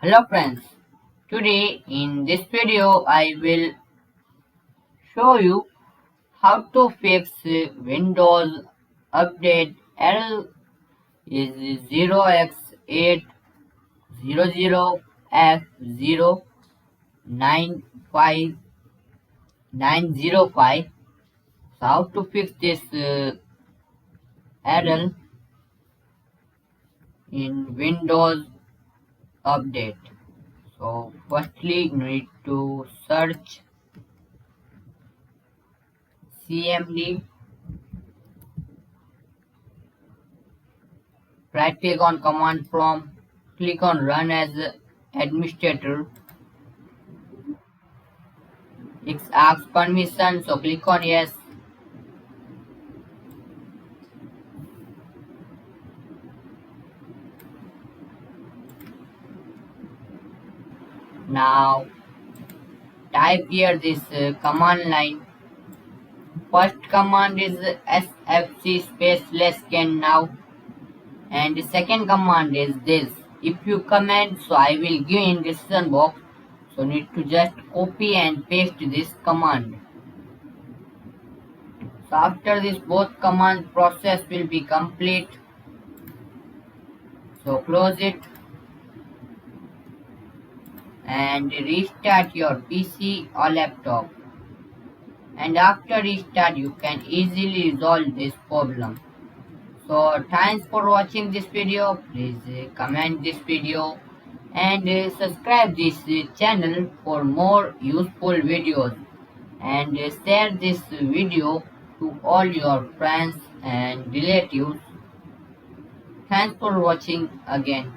Hello friends, today in this video I will show you how to fix Windows update error is 0x800f0905. So how to fix this error in Windows update. So firstly you need to search CMD. Right click on command prompt, click on run as administrator. It asks permission, so click on yes. Now type here this command line. First command is sfc space /scan now, and the second command is this. If you comment, so I will give in description box. So need to just copy and paste this command. So after this both command process will be complete. So close it and restart your PC or laptop. And after restart you can easily resolve this problem. So thanks for watching this video. Please comment this video and subscribe this channel for more useful videos, and share this video to all your friends and relatives. Thanks for watching again.